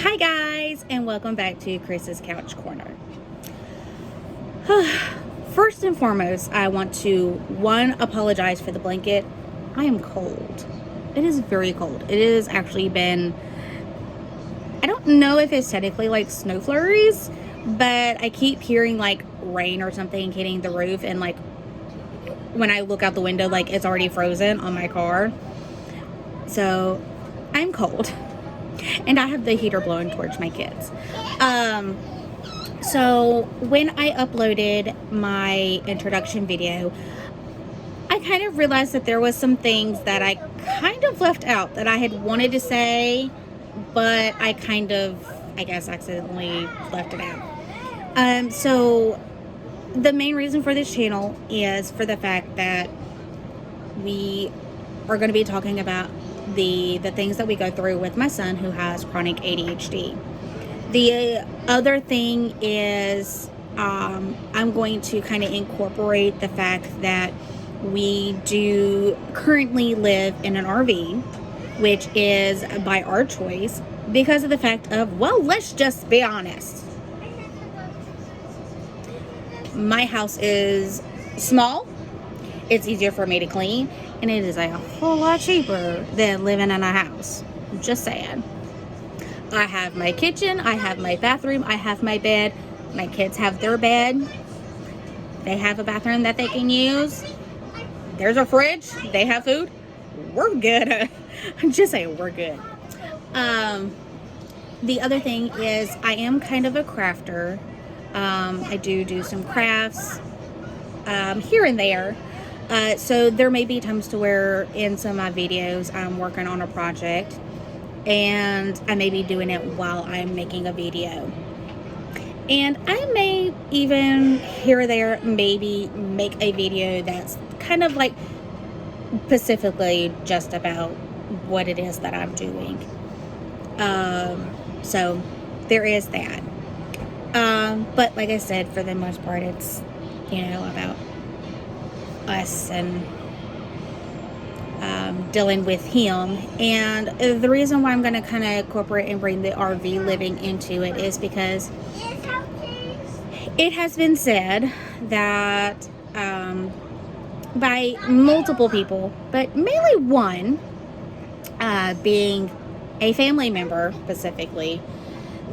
Hi guys, and welcome back to Chris's Couch Corner. First and foremost, I want to, apologize for the blanket. I am cold. It is very cold. It has actually been, I don't know if it's technically like snow flurries, but I keep hearing like rain or something hitting the roof, and like when I look out the window, like it's already frozen on my car. So I'm cold. And I have the heater blowing towards my kids. So when I uploaded my introduction video, I kind of realized that there was some things that I kind of left out that I had wanted to say, but I guess accidentally left it out. So the main reason for this channel is for the fact that we are going to be talking about the things that we go through with my son who has chronic ADHD. The other thing is I'm going to kind of incorporate the fact that we do currently live in an RV, which is by our choice because of the fact of, well, let's just be honest. My house is small. It's easier for me to clean, and it is a whole lot cheaper than living in a house. Just saying. I have my kitchen, I have my bathroom, I have my bed. My kids have their bed. They have a bathroom that they can use. There's a fridge. They have food. We're good. I'm just saying, we're good. The other thing is I am kind of a crafter. I do some crafts here and there. So there may be times to where in some of my videos I'm working on a project and I may be doing it while I'm making a video. And I may even here or there maybe make a video that's kind of like specifically just about what it is that I'm doing. So there is that. But like I said, for the most part, it's, about us and dealing with him. And the reason why I'm going to kind of incorporate and bring the RV living into it is because it has been said that by multiple people, but mainly one, being a family member specifically,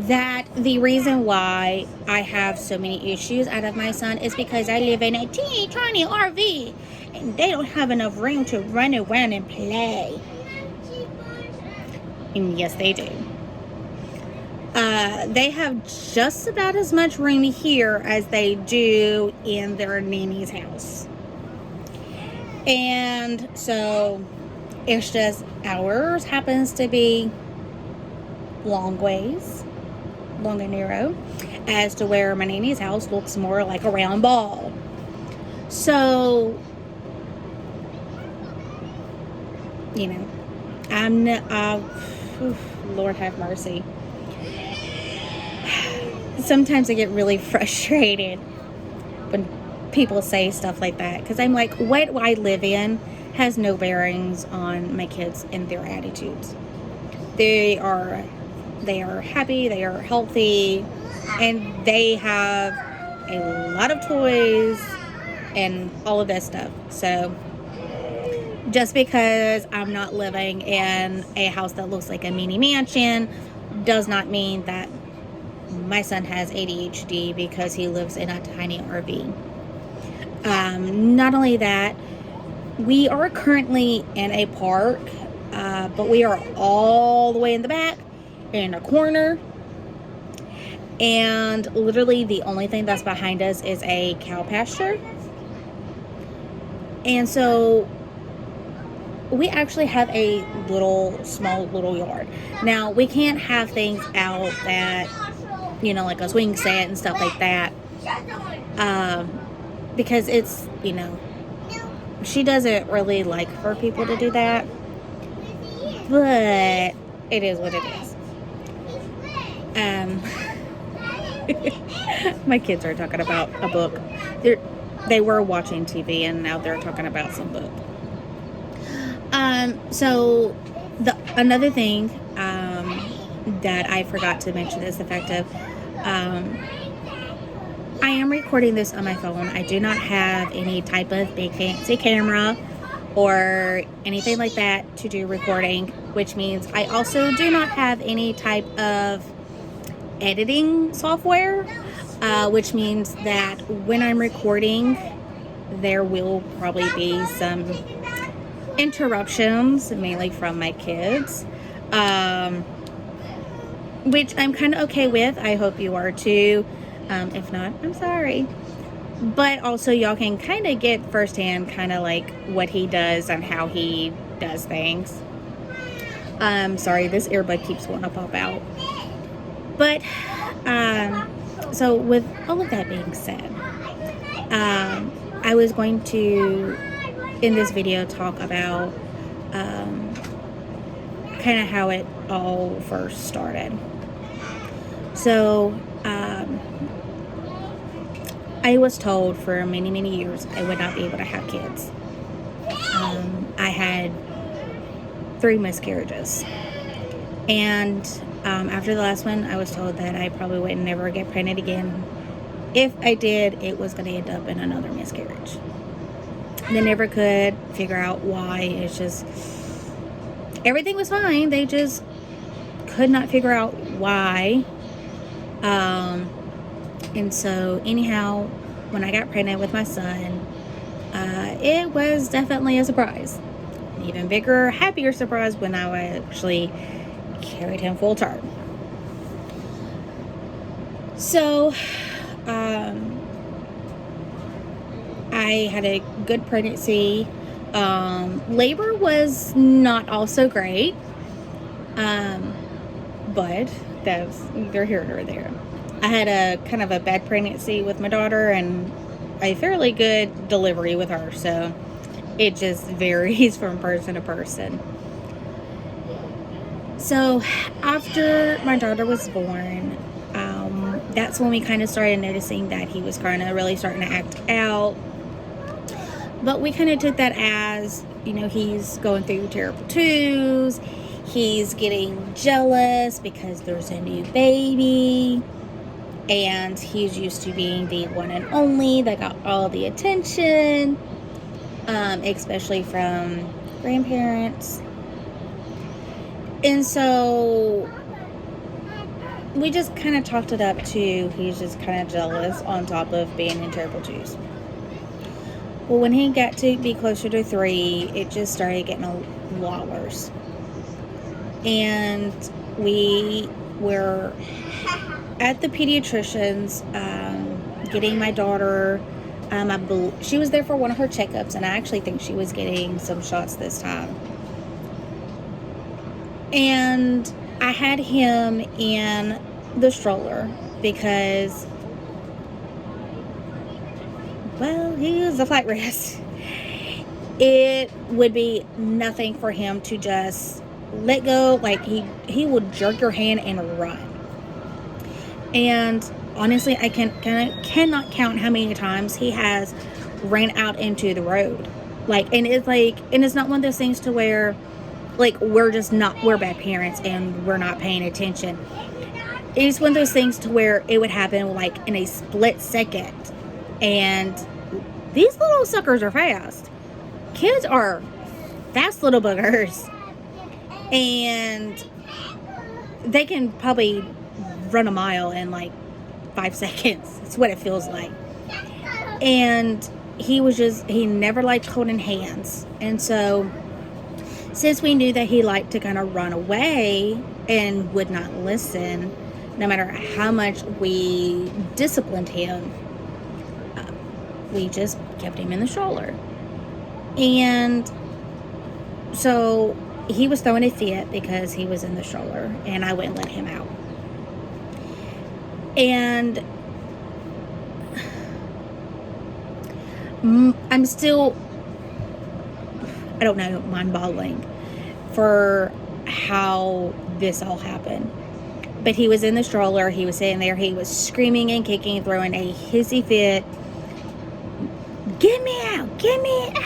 that the reason why I have so many issues out of my son is because I live in a teeny tiny RV and they don't have enough room to run around and play. And yes, they do. They have just about as much room here as they do in their nanny's house. And so it's just ours happens to be long and narrow, as to where my nanny's house looks more like a round ball. So, I'm not, Lord have mercy. Sometimes I get really frustrated when people say stuff like that, because I'm like, what I live in has no bearings on my kids and their attitudes. They are happy, they are healthy, and they have a lot of toys and all of that stuff. So just because I'm not living in a house that looks like a mini mansion does not mean that my son has ADHD because he lives in a tiny RV. Not only that, we are currently in a park, but we are all the way in the back in a corner, and literally the only thing that's behind us is a cow pasture. And so we actually have a small little yard. Now we can't have things out that, like a swing set and stuff like that, because it's, she doesn't really like for people to do that, but it is what it is. My kids are talking about a book. They were watching TV and now they're talking about some book. So another thing that I forgot to mention is the fact of I am recording this on my phone. I do not have any type of big fancy camera or anything like that to do recording, which means I also do not have any type of editing software, which means that when I'm recording, there will probably be some interruptions, mainly from my kids, which I'm kind of okay with. I hope you are too. If not, I'm sorry. But also y'all can kind of get firsthand kind of like what he does and how he does things. Sorry, this earbud keeps wanting to pop out. But, so with all of that being said, I was going to, in this video, talk about kind of how it all first started. So, I was told for many, many years I would not be able to have kids. I had 3 miscarriages. And after the last one, I was told that I probably would never get pregnant again. If I did, it was going to end up in another miscarriage. They never could figure out why. It's just, everything was fine. They just could not figure out why. And so anyhow, when I got pregnant with my son, it was definitely a surprise. An even bigger, happier surprise when I actually carried him full term. So, I had a good pregnancy. Labor was not also great, but that's neither here nor there. I had a kind of a bad pregnancy with my daughter and a fairly good delivery with her, so it just varies from person to person. So after my daughter was born, that's when we kind of started noticing that he was kind of really starting to act out. But we kind of took that as, he's going through terrible twos. He's getting jealous because there's a new baby. And he's used to being the one and only that got all the attention, especially from grandparents. And so we just kind of talked it up to he's just kind of jealous on top of being in terrible twos. Well, when he got to be closer to 3, it just started getting a lot worse. And we were at the pediatrician's getting my daughter, she was there for one of her checkups, and I actually think she was getting some shots this time. And I had him in the stroller because, well, he was a flight risk. It would be nothing for him to just let go. Like he would jerk your hand and run. And honestly, I cannot count how many times he has ran out into the road. And it's not one of those things to where we're bad parents and we're not paying attention. It's one of those things to where it would happen in a split second. And these little suckers are fast. Kids are fast little boogers. And they can probably run a mile in 5 seconds. It's what it feels like. And he never liked holding hands. And so since we knew that he liked to kind of run away and would not listen, no matter how much we disciplined him, we just kept him in the stroller. And so he was throwing a fit because he was in the stroller and I wouldn't let him out. And I'm still, I don't know, mind-boggling for how this all happened. But he was in the stroller, he was sitting there, he was screaming and kicking, throwing a hissy fit. Get me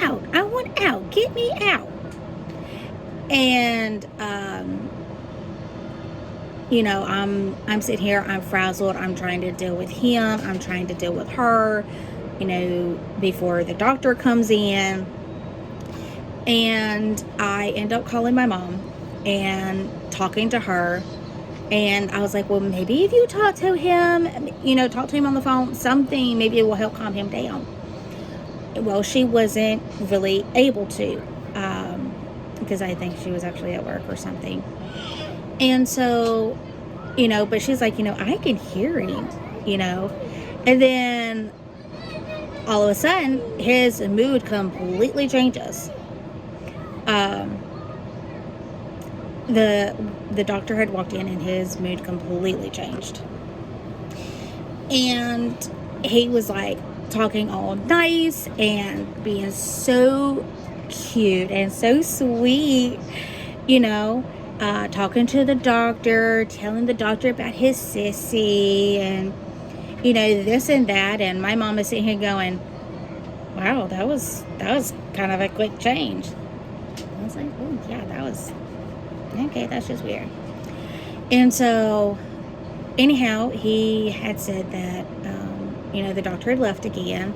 out, I want out, get me out. And I'm sitting here, I'm frazzled, I'm trying to deal with him, I'm trying to deal with her, before the doctor comes in. And I end up calling my mom and talking to her. And I was like, well, maybe if you talk to him, talk to him on the phone, something, maybe it will help calm him down. Well, she wasn't really able to, because I think she was actually at work or something. And so, but she's like, I can hear him, and then all of a sudden his mood completely changes. The doctor had walked in and his mood completely changed. And he was like talking all nice and being so cute and so sweet, talking to the doctor, telling the doctor about his sissy and, this and that. And my mom is sitting here going, wow, that was kind of a quick change. I was like, oh yeah, that was okay, that's just weird. And so anyhow, he had said that the doctor had left again.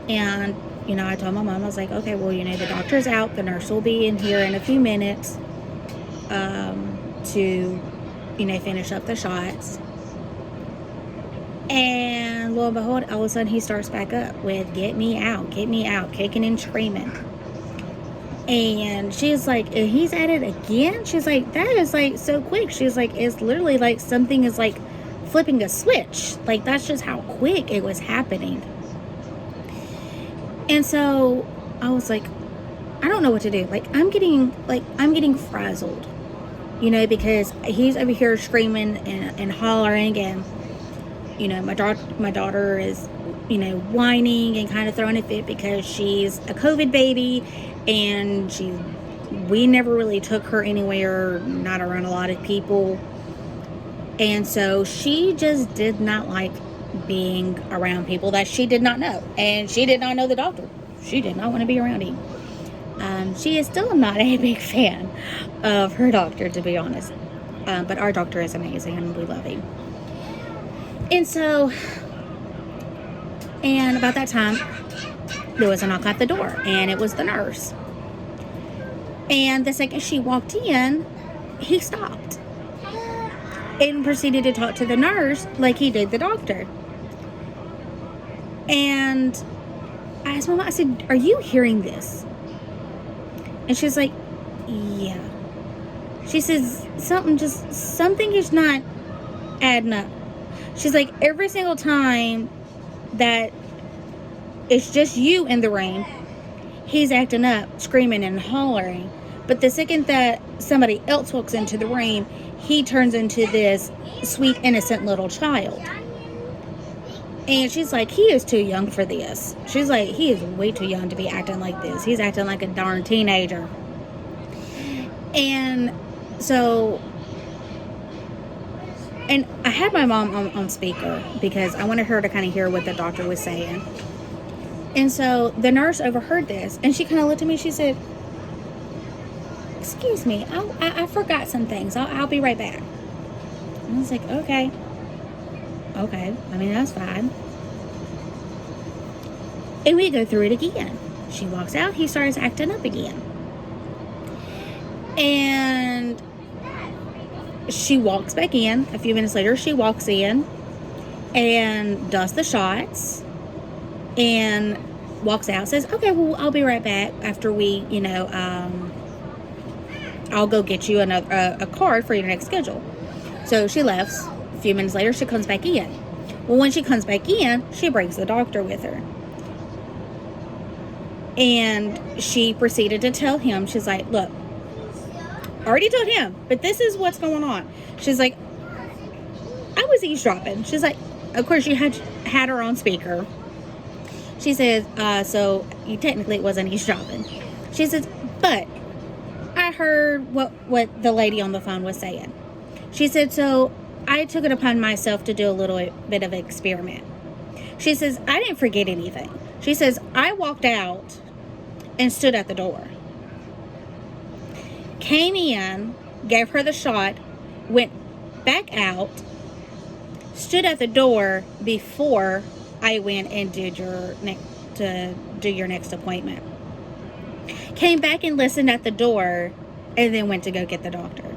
And I told my mom, I was like, okay, well, the doctor's out, the nurse will be in here in a few minutes to finish up the shots. And lo and behold, all of a sudden he starts back up with get me out, kicking and screaming. And she's like, he's at it again? She's like, that is like so quick. She's like, it's literally like something is like flipping a switch. Like, that's just how quick it was happening. And so I was like, I don't know what to do. Like, I'm getting frazzled, because he's over here screaming and hollering, and my daughter is whining and kind of throwing a fit because she's a COVID baby, and we never really took her anywhere, not around a lot of people. And so she just did not like being around people that she did not know. And she did not know the doctor. She did not want to be around him. She is still not a big fan of her doctor, to be honest. But our doctor is amazing and we love him. And so, and about that time, there was a knock at the door, and it was the nurse. And the second she walked in, he stopped and proceeded to talk to the nurse like he did the doctor. And I asked Mama, I said, are you hearing this? And she's like, yeah. She says, something is not adding up. She's like, every single time that it's just you in the rain, he's acting up, screaming and hollering. But the second that somebody else walks into the rain, he turns into this sweet, innocent little child. And she's like, he is too young for this. She's like, he is way too young to be acting like this. He's acting like a darn teenager. And so, and I had my mom on speaker because I wanted her to kind of hear what the doctor was saying. And so the nurse overheard this, and she kind of looked at me. She said, excuse me, I forgot some things. I'll be right back. And I was like, okay. I mean, that's fine. And we go through it again. She walks out. He starts acting up again. And she walks back in. A few minutes later, she walks in and does the shots and walks out, says, okay, well, I'll be right back after we, I'll go get you a card for your next schedule. So she left. A few minutes later, she comes back in. Well, when she comes back in, she brings the doctor with her. And she proceeded to tell him, she's like, look, I already told him, but this is what's going on. She's like, I was eavesdropping. She's like, of course you had her on speaker. She says, so you technically it wasn't eavesdropping. She says, but I heard what the lady on the phone was saying. She said, so I took it upon myself to do a little bit of an experiment. She says, I didn't forget anything. She says, I walked out and stood at the door. Came in, gave her the shot, went back out, stood at the door before I went and did your next appointment. Came back and listened at the door, and then went to go get the doctor.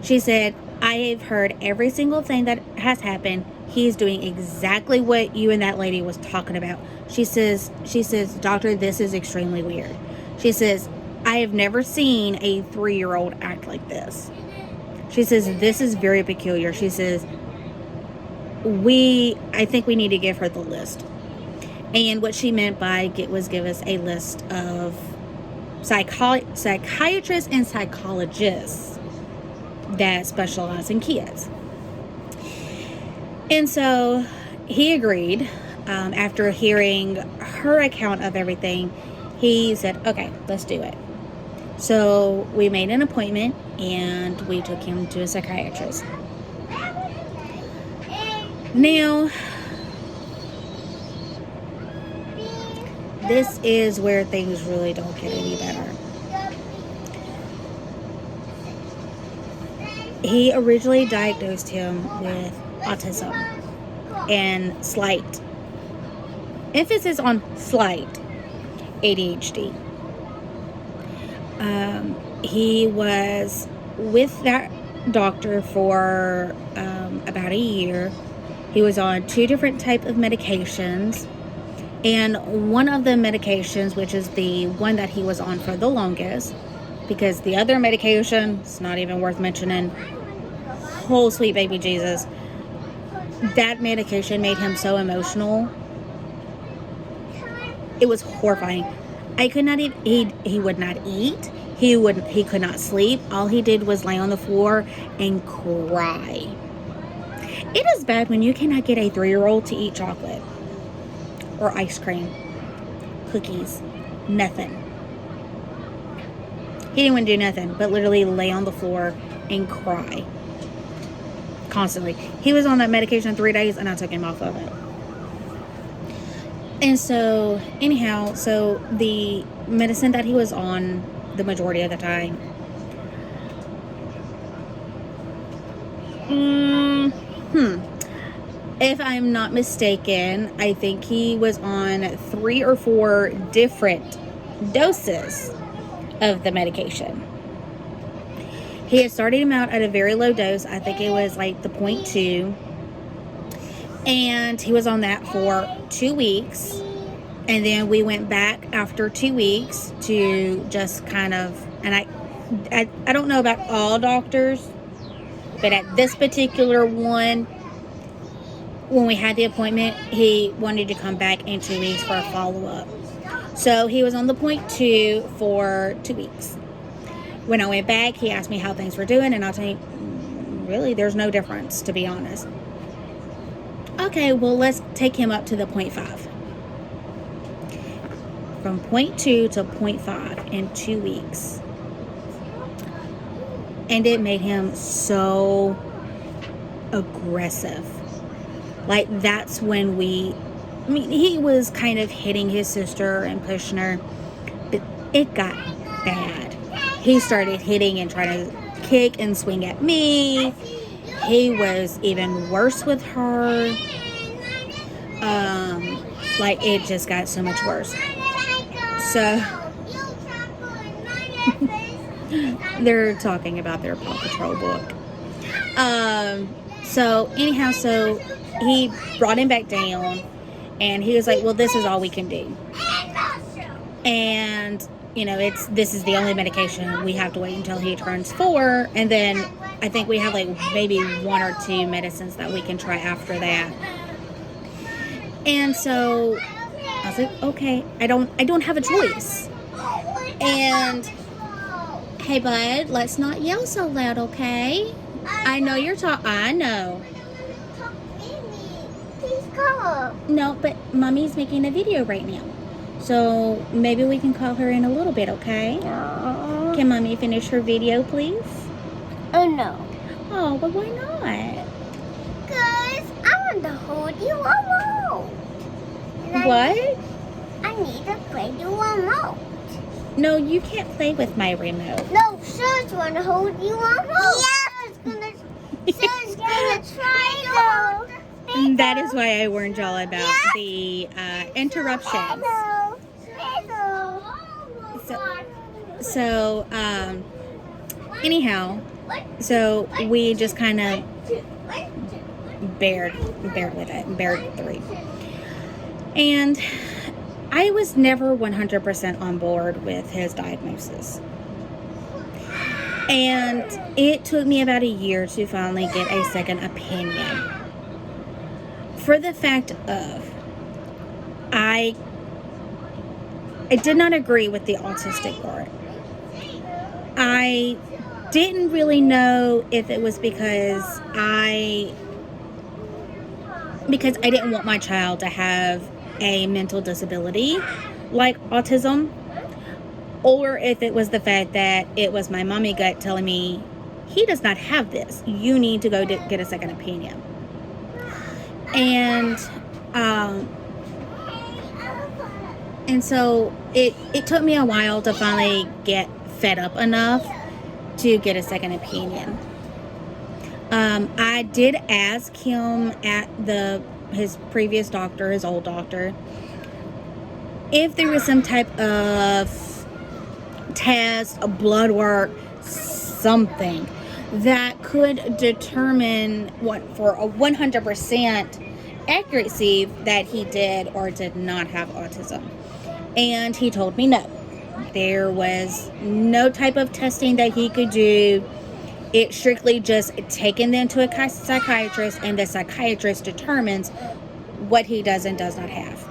She said, I have heard every single thing that has happened. He's doing exactly what you and that lady was talking about. She says, doctor, this is extremely weird. She says, I have never seen a 3-year-old act like this. She says, this is very peculiar. She says, I think we need to give her the list. And what she meant by give us a list of psychiatrists and psychologists that specialize in kids. And so he agreed. After hearing her account of everything, he said, okay, let's do it. So we made an appointment and we took him to a psychiatrist. Now, this is where things really don't get any better. He originally diagnosed him with autism and slight, emphasis on slight, ADHD. He was with that doctor for about a year. He was on 2 different types of medications. And one of the medications, which is the one that he was on for the longest, because the other medication, it's not even worth mentioning, whole sweet baby Jesus, that medication made him so emotional. It was horrifying. I could not eat. He would not eat. He could not sleep. All he did was lay on the floor and cry. It is bad when you cannot get a 3-year-old to eat chocolate or ice cream, cookies, nothing. He didn't want to do nothing but literally lay on the floor and cry constantly. He was on that medication 3 days and I took him off of it. And so anyhow, so the medicine that he was on the majority of the time, if I'm not mistaken, I think he was on 3 or 4 different doses of the medication. He had started him out at a very low dose. I think it was like the 0.2. And he was on that for 2 weeks. And then we went back after 2 weeks to just kind of, and I don't know about all doctors, but at this particular one, when we had the appointment, he wanted to come back in 2 weeks for a follow-up. So he was on the 0.2 for 2 weeks. When I went back, he asked me how things were doing, and I'll tell you, really, there's no difference, to be honest. Okay, well, let's take him up to the 0.5. From 0.2 to 0.5 in 2 weeks. And it made him so aggressive. Like, that's when he was kind of hitting his sister and pushing her, but it got bad. He started hitting and trying to kick and swing at me. He was even worse with her. Like, it just got so much worse. So, they're talking about their Paw Patrol book. So, anyhow, so he brought him back down, and he was like, well, this is all we can do. And, you know, this is the only medication. We have to wait until he turns 4, and then I think we have like maybe 1 or 2 medicines that we can try after that. And so I was like, okay, I don't have a choice. And hey, bud, let's not yell so loud, okay? I know you're I know. Please call. No, but Mommy's making a video right now. So maybe we can call her in a little bit, okay? No. Can Mommy finish her video, please? Oh, no. Oh, but why not? Because I want to hold you remote. What? I need to play you remote. No, you can't play with my remote. No, Serge want to hold you remote. Yeah. Serge gonna it's gonna try though. That is why I warned y'all about the interruptions. So, anyhow, so we just kind of bared with it, bared through. And I was never 100% on board with his diagnosis. And it took me about a year to finally get a second opinion. For the fact of, I did not agree with the autistic part. I didn't really know if it was because I didn't want my child to have a mental disability like autism, or if it was the fact that it was my mommy gut telling me, he does not have this. You need to go get a second opinion. And so it took me a while to finally get fed up enough to get a second opinion. I did ask him at his previous doctor, his old doctor, if there was some type of test, a blood work, something that could determine what for a 100% accuracy that he did or did not have autism. And he told me no. There was no type of testing that he could do. It's strictly just taken them to a psychiatrist, and the psychiatrist determines what he does and does not have.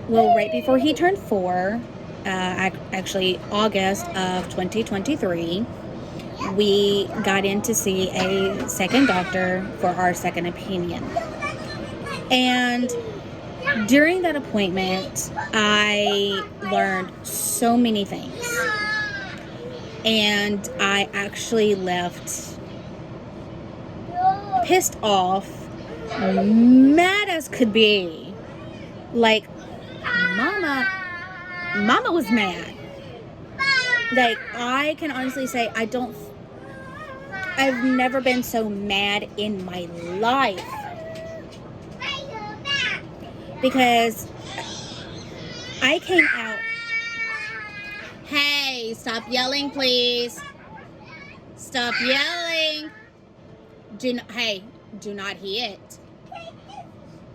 Well, right before he turned 4, actually August of 2023, we got in to see a second doctor for our second opinion. And during that appointment, I learned so many things. And I actually left pissed off, mad as could be. Like, Mama was mad. Like, I can honestly say I've never been so mad in my life. Because I came out. Hey, stop yelling, please. Stop yelling. Do not hit.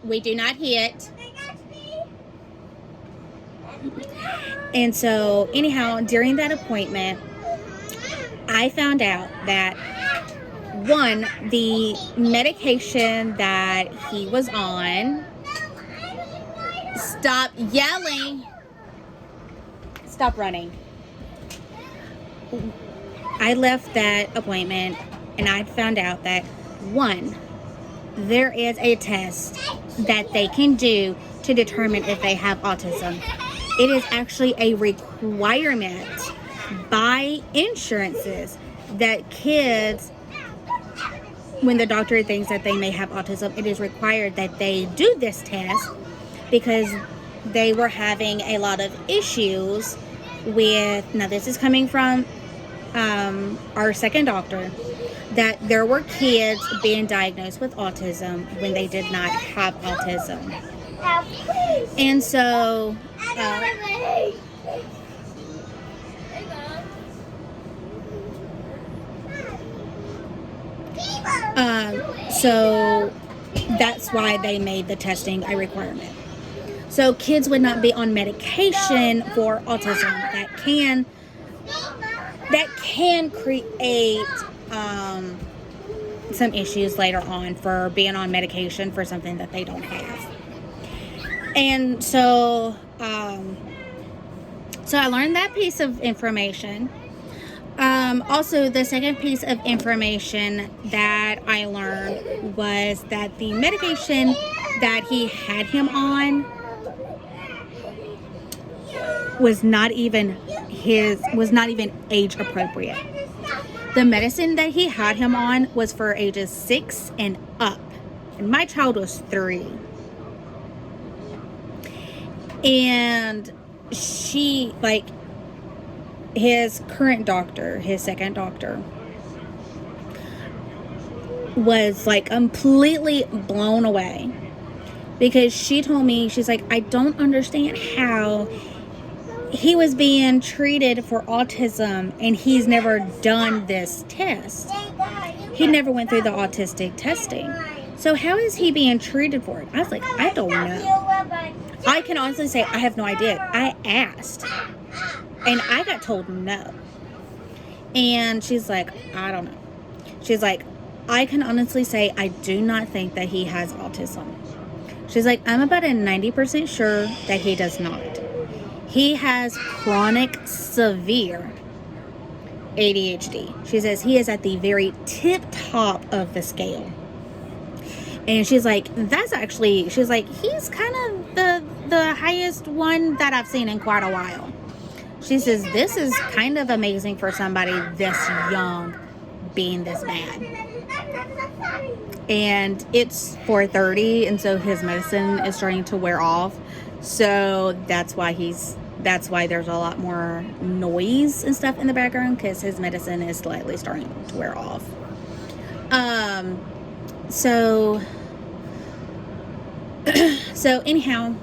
We do not hit. And so, anyhow, during that appointment, I found out that, one, the medication that he was on. Stop yelling. Stop running. I left that appointment and I found out that, one, there is a test that they can do to determine if they have autism. It is actually a requirement by insurances that kids, when the doctor thinks that they may have autism, it is required that they do this test because they were having a lot of issues with, now this is coming from our second doctor, that there were kids being diagnosed with autism when they did not have autism. And so so that's why they made the testing a requirement. So kids would not be on medication for autism that can create some issues later on for being on medication for something that they don't have. And so I learned that piece of information. Also, the second piece of information that I learned was that the medication that he had him on was not even age appropriate. The medicine that he had him on was for ages 6 and up, and my child was 3. And his current doctor, his second doctor, was like completely blown away, because she told me, she's like, I don't understand how he was being treated for autism and he's never done this test. He never went through the autistic testing. So how is he being treated for it? I was like, I don't know. I can honestly say I have no idea. I asked and I got told no. And she's like, I don't know. She's like, I can honestly say I do not think that he has autism. She's like, I'm about a 90% sure that he does not. He has chronic, severe ADHD. She says he is at the very tip top of the scale. And she's like, that's actually, she's like, he's kind of the highest one that I've seen in quite a while. She says, this is kind of amazing for somebody this young being this bad. And it's 4:30, and so his medicine is starting to wear off. So that's why there's a lot more noise and stuff in the background, because his medicine is slightly starting to wear off. So anyhow,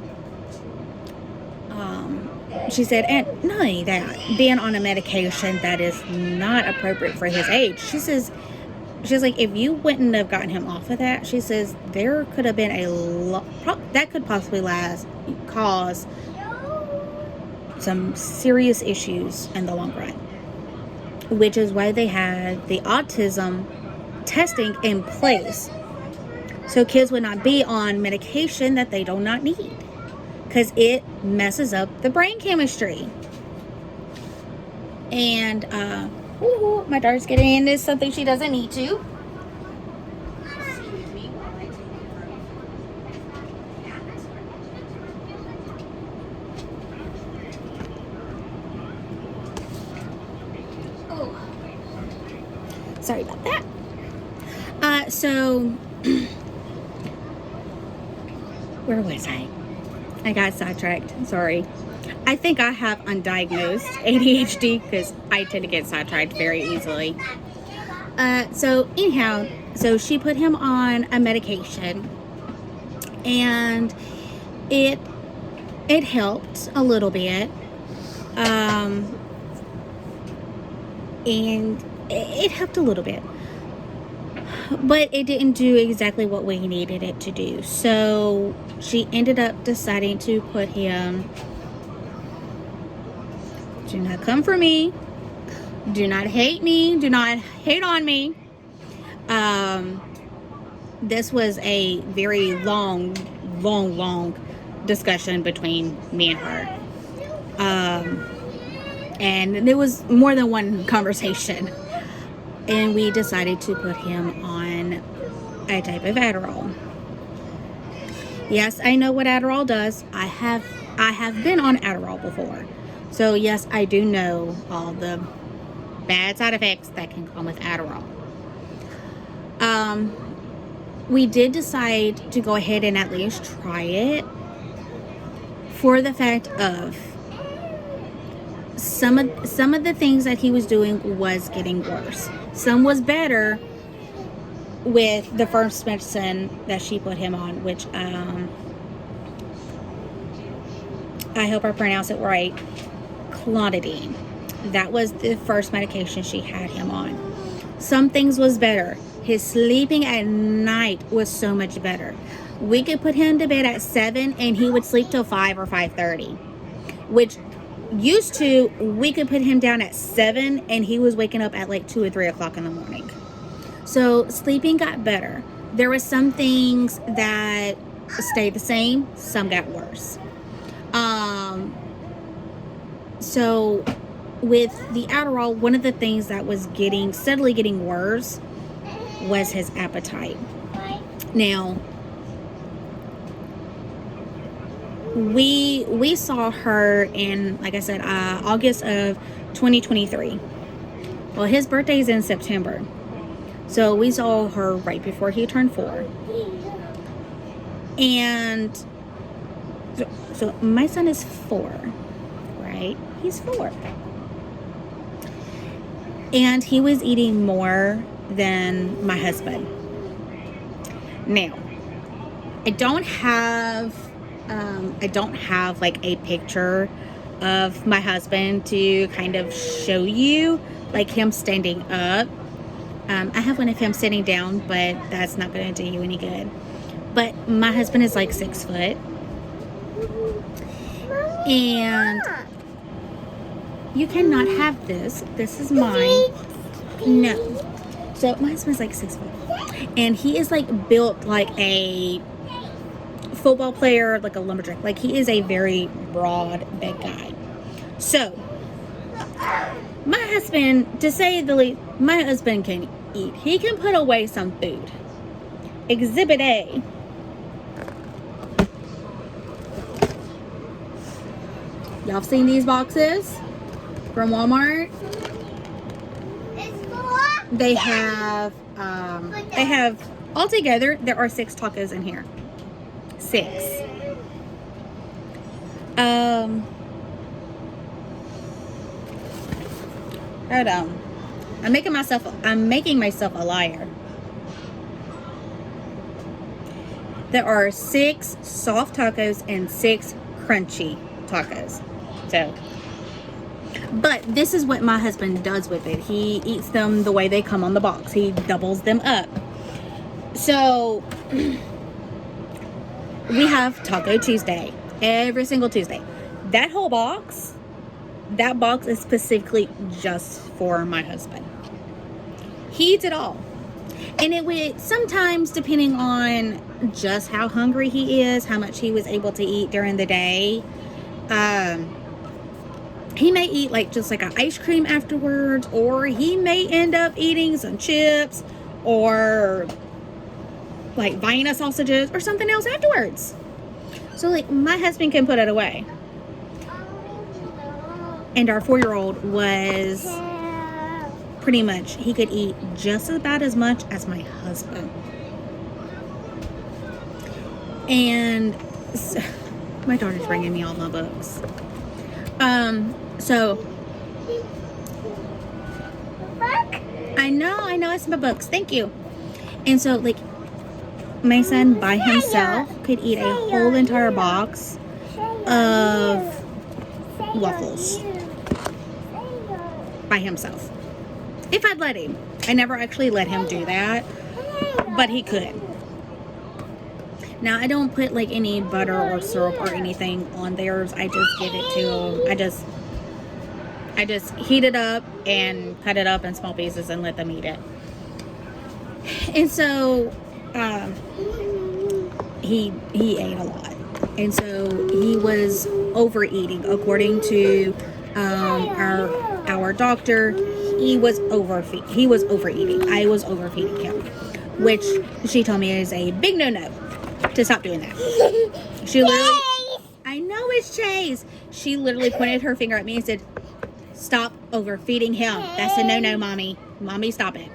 she said, and not only that, being on a medication that is not appropriate for his age. She's like, if you wouldn't have gotten him off of that, she says, there could have been a lot that could possibly cause some serious issues in the long run, which is why they had the autism testing in place, so kids would not be on medication that they do not need, because it messes up the brain chemistry. And my daughter's getting into something she doesn't need to. Sorry about that. So where was I? I got sidetracked. Sorry. I think I have undiagnosed ADHD, because I tend to get sidetracked very easily. So anyhow, so she put him on a medication, and it helped a little bit. And it helped a little bit, but it didn't do exactly what we needed it to do. So she ended up deciding to put him, do not come for me, do not hate me, do not hate on me. This was a very long discussion between me and her. And there was more than one conversation. And we decided to put him on a type of Adderall. Yes, I know what Adderall does. I have been on Adderall before. So yes, I do know all the bad side effects that can come with Adderall. We did decide to go ahead and at least try it, for the fact of some of the things that he was doing was getting worse. Some was better with the first medicine that she put him on, which I hope I pronounce it right, clonidine. That was the first medication she had him on. Some things was better. His sleeping at night was so much better. We could put him to bed at 7 and he would sleep till 5 or 5:30, which used to, we could put him down at 7 and he was waking up at like 2 or 3 o'clock in the morning. So sleeping got better. There were some things that stayed the same, some got worse. So with the Adderall, one of the things that was steadily getting worse was his appetite. Now, we saw her in, like I said, August of 2023. Well, his birthday is in September. So we saw her right before he turned 4. And so my son is 4, right? He's 4. And he was eating more than my husband. Now, I don't have like a picture of my husband to kind of show you, like him standing up. I have one of him sitting down, but that's not going to do you any good. But my husband is like 6 foot. And you cannot have this. This is mine. No. So my husband's like 6 foot. And he is like built like a football player, like a lumberjack. Like he is a very broad, big guy. So my husband, to say the least, my husband can eat. He can put away some food. Exhibit A. Y'all seen these boxes from Walmart? They have altogether, there are 6 tacos in here. 6. Hold on. I'm making myself a liar. There are 6 soft tacos and 6 crunchy tacos. So, but this is what my husband does with it. He eats them the way they come on the box. He doubles them up. So, we have Taco Tuesday every single Tuesday. That whole box, that box is specifically just for my husband. He eats it all. And it would sometimes, depending on just how hungry he is, how much he was able to eat during the day, he may eat like just like an ice cream afterwards, or he may end up eating some chips or like Vienna sausages or something else afterwards. So like my husband can put it away. And our 4-year-old was pretty much, he could eat just about as much as my husband. And so, my daughter's bringing me all my books. So I know it's my books. Thank you. And so like my son by himself could eat a whole entire box of waffles by himself. If I'd let him. I never actually let him do that, but he could. Now I don't put like any butter or syrup or anything on theirs. I just give it to him. I just heat it up and cut it up in small pieces and let them eat it. And so he ate a lot, and so he was overeating. According to our doctor, he was overeating. I was overfeeding him, which she told me is a big no-no. To stop doing that. She literally, I know it's Chase. She literally pointed her finger at me and said, "Stop overfeeding him. That's a no-no, mommy. Mommy, stop it."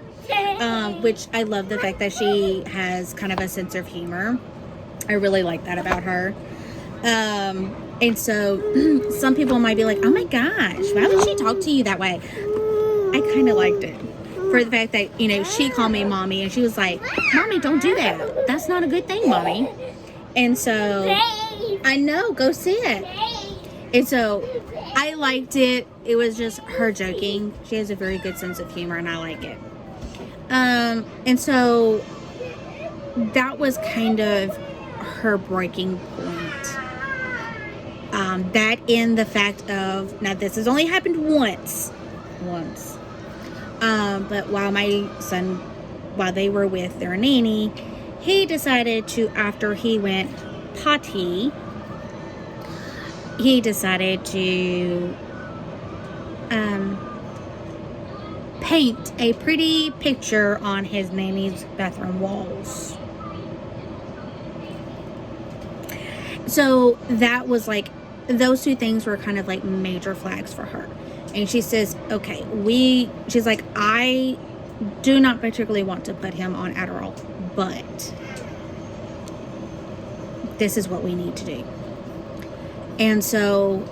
Which I love the fact that she has kind of a sense of humor. I really like that about her. And so some people might be like, "Oh my gosh, why would she talk to you that way?" I kind of liked it. For the fact that, you know, she called me mommy and she was like, "Mommy, don't do that. That's not a good thing, mommy." And so, I know, go sit. And so, I liked it. It was just her joking. She has a very good sense of humor and I like it. And so, that was kind of her breaking point. That in the fact of, now this has only happened once. But while they were with their nanny, he decided to, after he went potty, he decided to paint a pretty picture on his nanny's bathroom walls. So that was like, those two things were kind of like major flags for her. And she says, okay, she's like, I do not particularly want to put him on Adderall, but this is what we need to do. And so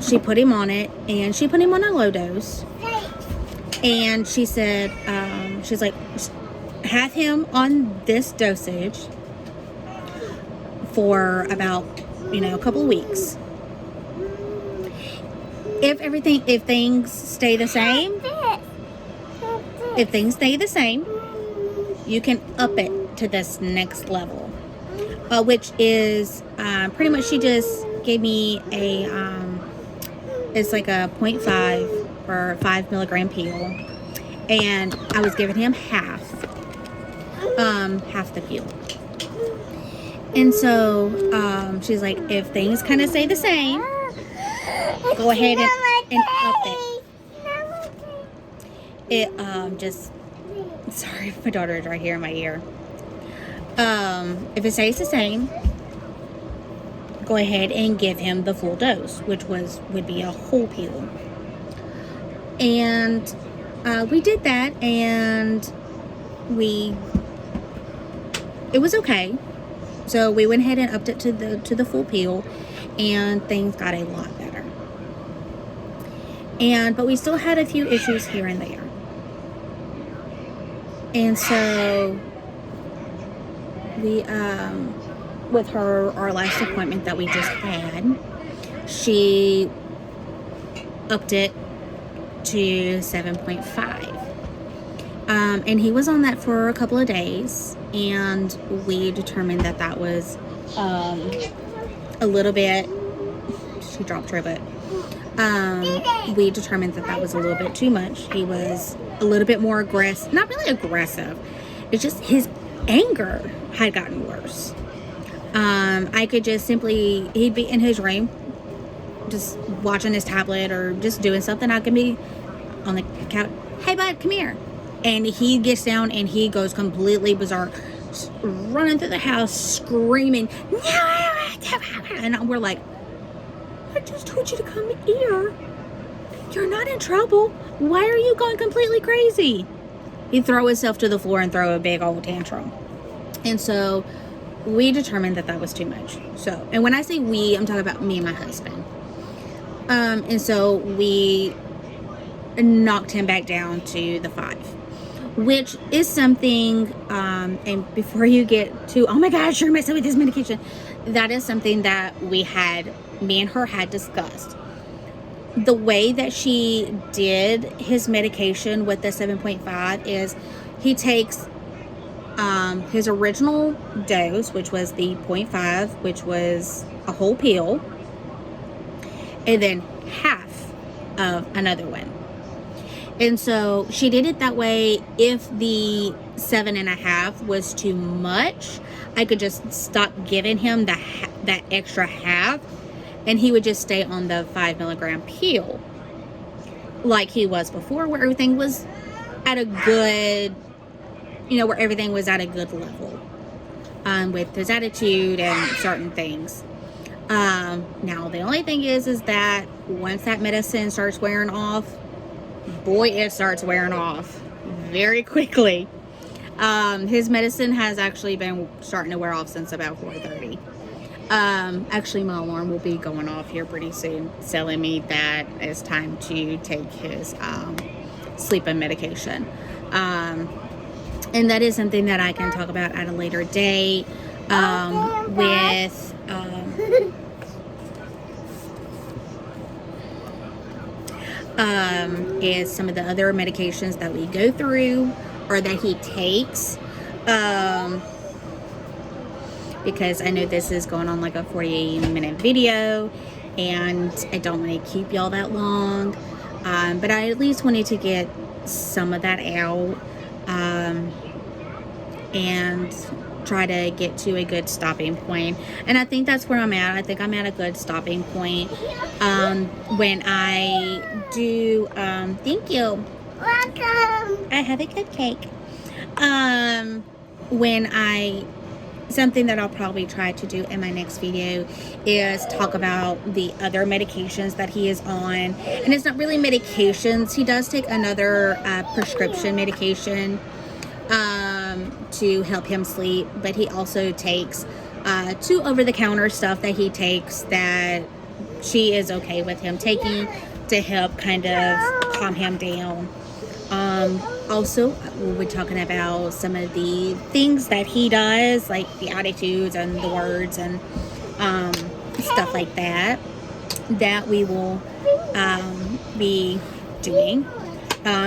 she put him on it, and she put him on a low dose. And she said, she's like, have him on this dosage for about, a couple of weeks. If things stay the same, you can up it to this next level, which is pretty much, she just gave me it's like a 0.5 or 5 milligram pill, and I was giving him half the pill. And so she's like, if things kind of stay the same, go ahead and up it. Just, sorry, my daughter is right here in my ear. If it stays the same, go ahead and give him the full dose, which would be a whole pill. And we did that, and it was okay. So we went ahead and upped it to the full pill, and things got a lot better. But we still had a few issues here and there. And so we, with our last appointment that we just had, she upped it to 7.5. And he was on that for a couple of days, and we determined that was a little bit, she dropped her butt. We determined that was a little bit too much. He was a little bit more aggressive, not really aggressive. It's just his anger had gotten worse. I could just simply, he'd be in his room, just watching his tablet or just doing something. I could be on the couch. Hey, bud, come here. And he gets down and he goes completely berserk, running through the house, screaming, and we're like, I just told you to come here. You're not in trouble. Why are you going completely crazy? He'd throw himself to the floor and throw a big old tantrum. And so we determined that was too much. So, and when I say we, I'm talking about me and my husband. And so we knocked him back down to the 5, which is something, and before you get to, oh my gosh, you're messing with this medication, that is something that me and her had discussed. The way that she did his medication with the 7.5 is he takes his original dose, which was the 0.5, which was a whole pill, and then half of another one. And so she did it that way. If the 7.5 was too much, I could just stop giving him that extra half, and he would just stay on the 5 milligram pill like he was before, where everything was at a good, where everything was at a good level with his attitude and certain things. Now, the only thing is that once that medicine starts wearing off, boy, it starts wearing off very quickly. His medicine has actually been starting to wear off since about 4:30. Actually, my alarm will be going off here pretty soon, telling me that it's time to take his sleeping medication. And that is something that I can talk about at a later date with is some of the other medications that we go through or that he takes, because I know this is going on like a 48-minute video and I don't want to keep y'all that long, but I at least wanted to get some of that out and try to get to a good stopping point. And I think that's where I'm at. I think I'm at a good stopping point when I do thank you, welcome, I have a good cake. Something that I'll probably try to do in my next video is talk about the other medications that he is on. And it's not really medications. He does take another prescription medication to help him sleep, but he also takes 2 over-the-counter stuff that he takes that she is okay with him taking to help kind of calm him down. Also, we'll be talking about some of the things that he does, like the attitudes and the words and stuff like that, that we will be doing.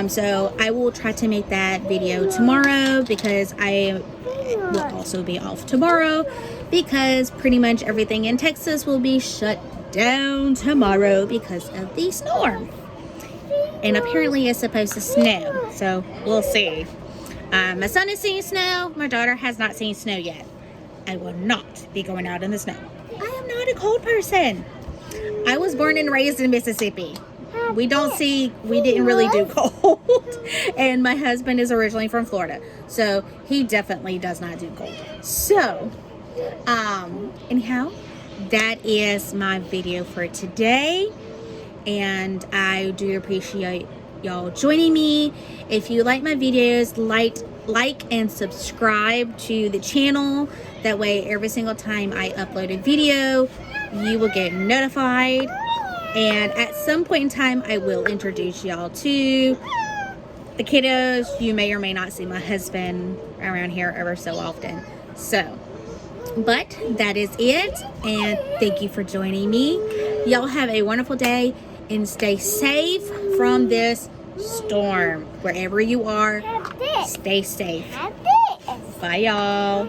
So I will try to make that video tomorrow because I will also be off tomorrow because pretty much everything in Texas will be shut down tomorrow because of the storm. And apparently it's supposed to snow, so we'll see. My son has seen snow. My daughter has not seen snow yet. I will not be going out in the snow. I am not a cold person. I was born and raised in Mississippi. We didn't really do cold. And my husband is originally from Florida, so he definitely does not do cold. So, anyhow, that is my video for today. And I do appreciate y'all joining me. If you like my videos, like and subscribe to the channel. That way every single time I upload a video, you will get notified. And at some point in time, I will introduce y'all to the kiddos. You may or may not see my husband around here ever so often. So, but that is it. And thank you for joining me. Y'all have a wonderful day and stay safe from this storm. Wherever you are, stay safe. Bye, y'all.